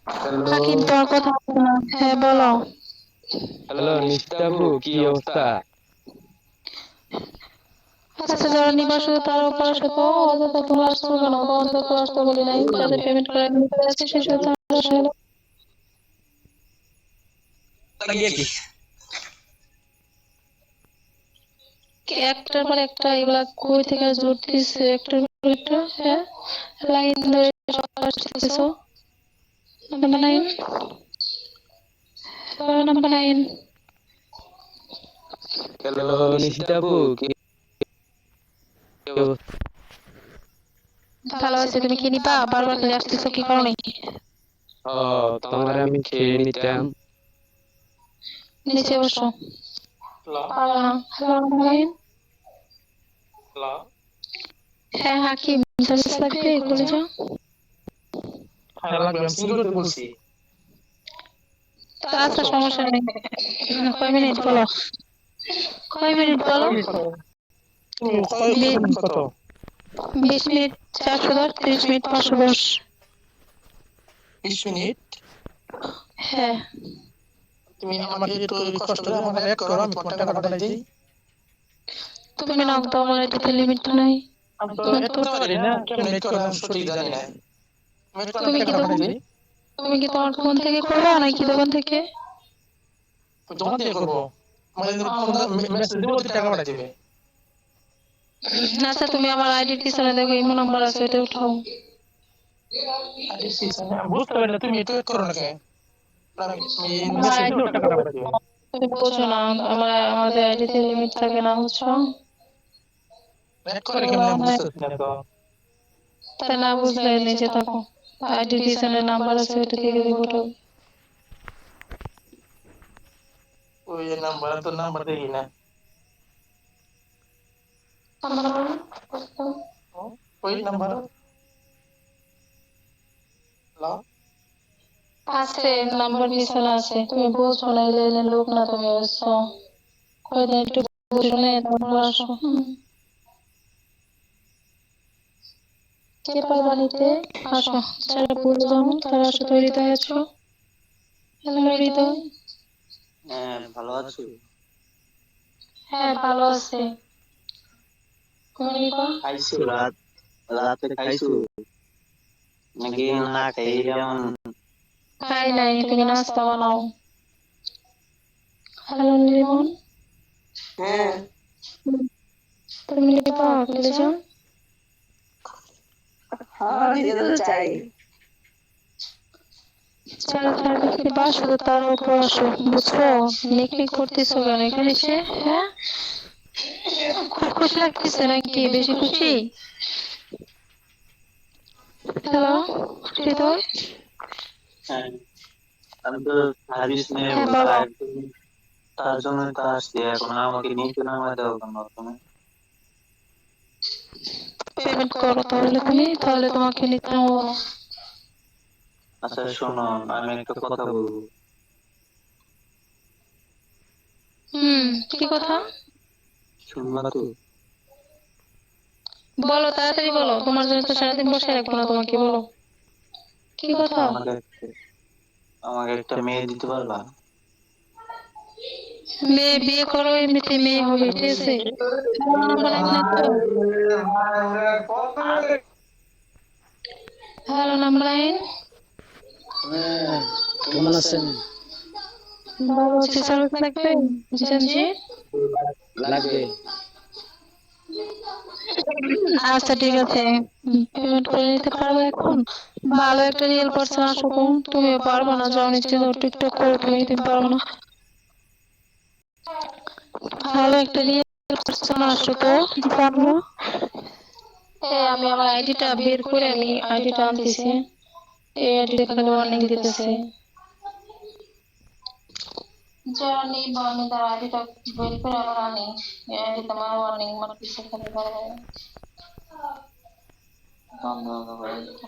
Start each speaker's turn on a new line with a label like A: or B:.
A: Hello.
B: Shakib, তোমার কথা আসছে না। হ্যাঁ, বলো।
A: হ্যালো নিশিতাপু, কি অবস্থা?
B: আচ্ছা, যারা নিবা শুধু তারা উপর আসো তো, অযথা তোমরা আসছো কেন? তোমাদের তো আসতে বলি নাই, যাদের পেমেন্ট করে নিতে আছে সে শুধু আসো।
A: লাগিয়ে কি?
B: একটার পর একটা এগুলা কই থেকে জোর দিচ্ছে, একটার পর একটা। হ্যাঁ, লাইন ধরে আসতেছো। Number 9, number 9।
A: হ্যালো নিশিতাপু, কি অবস্থা?
B: ভালো আছে, তুমি কি নিবা? বারবার খালি আসতেছো, কি কারণে?
A: ও, তোমার আমি খেয়ে নিতাম।
B: নিচে বসো।
A: হ্যালো।
B: পারো না। Hello, number 9।
A: হ্যালো।
B: হ্যাঁ, হাকিম, সার্ভিস লাগবে, খুলে যাও।
A: হ্যাঁ লাগবে, আমি সিঙ্গেল করতে বলছি।
B: আচ্ছা, সমস্যা নেই। কয় মিনিট বলো? কয় মিনিট বলো?
A: মিনিট কত? তুমি কত মিনিট কত?
B: 20 মিনিট 410, 30 মিনিট 510।
A: 20 মিনিট?
B: হ্যাঁ।
A: তুমি আমাকে একটু কষ্ট করে আমার এক করো, আমি তোমার টাকাটা পাঠাই দিই।
B: তুমি নাও তো, আমার এটাতে লিমিট নাই।
A: আমি তো
B: তুমি
A: এড
B: তো
A: করতে পারি না, কেমন এড করে আমি সঠিক জানি না। আমি এড করে
B: তুমি কি
A: টাকাটা পাঠাই
B: দোকান
A: দিই।
B: তুমি কি তোমার ফোন থেকে করবা নাকি দোকান থেকে?
A: দোকান থেকে করবো। আমার ফোন মেসেজ দেবো, তুই টাকা পাঠাই দিবে।
B: আচ্ছা, তুমি আমার আইডির পিছনে দেখো ইমো নাম্বার আছে, ওটা উঠাও।
A: আরে পিছনে আমি বুঝতে পারি না, তুমি একটু এড করো না কেন? আমি
B: আমার
A: মেসেজ
B: আইডি
A: দিলেও টাকাটা পাঠাই দিবে।
B: তুমি বোঝো না, আমাদের আইডিতে লিমিট থাকে না, বুঝছো?
A: এড করে কেমন আমি বুঝতেছি না তো।
B: তাই না বুঝলে নিচে থাকো। আইডির পিছনে নাম্বার আছে, ওটা থেকে রিপোর্ট হবে।
A: ওই নাম্বার তো নাম্বার দেখি না। ওই নাম্বার লাও।
B: আছে, নাম্বার পিছনে আছে, তুমি বোঝো না, এলে লোক না তুমি, বুঝছো? কয়দিন একটু বুঝো না, তারপর আসো। কে পারবা নিতে? আসো। যারা ভুলে যাও তারা আসো, তো হৃদয় আছো। হ্যালো হৃদয়।
C: হ্যাঁ, ভালো আছো?
B: হ্যাঁ, ভালো আছে। তুমি নিবা?
C: খাইছো রাতে খাইছো নাকি না খাই এমন?
B: খাই নাই, তুমি নাস্তা বানাও। হ্যালো লিমন।
C: হ্যাঁ।
B: তুমি নিবা? খুলে যাও।
C: হ্যাঁ, নিতে তো চাই।
B: যারা থার্ড বাসো তো তার উপর আসো, বুঝছো? নিকনিক করতেছো কেন এখানে এসে? হ্যাঁ, খুব খুশি লাগতেছে নাকি? বেশি খুশি? হ্যালো হৃদয়।
C: হ্যাঁ, আমি তো সার্ভিস নেব,
B: হ্যাঁ, বলো।
C: তার জন্য তো আসছি। এখন আমাকে নিচে নামায় দাও কেন তুমি?
B: পেমেন্ট করো তাহলে, তাহলে তোমাকে নিতে হবে না।
C: আচ্ছা শোনো, আমি একটা কথা বলবো।
B: কি কথা?
C: শুনবা তো?
B: বলো, তাড়াতাড়ি বলো, তোমার জন্য তো সারাদিন বসে রাখবো না তোমাকে, বলো। কি কথা?
C: আমাকে আমাকে একটা মেয়ে দিতে পারবা?
B: মেয়ে বিয়ে করো, এমনিতে মেয়ে হবে, ঠিক আছে? আমার নাম্বার না তো। Hello number 9।
D: হ্যাঁ, কেমন আছেন?
B: ভালো আছি, সার্ভিস লাগবে? জি।
D: লাগবে।
B: আচ্ছা, ঠিক আছে। পেমেন্ট করে নিতে পারবো এখন? ভালো একটা রিয়েল পার্সন আসো তো। তুমিও পারবো না, যাও নিচে যাও, টিকটক করো, তুমি পারবো না। ভালো একটা রিয়েল পার্সন আসো তো, পারবো। হ্যাঁ, আমি আমার আইডিটা বের করে আমি আইডিটা আনতেছি। এই আইডিটা খালি ওয়ার্নিং দিতেছে। জানি বানি তার আইডিটা বের করে আমার আনি। এই আইডিটা আমার ওয়ার্নিং মারতেছে খালি, বন্ধ করে দিতে।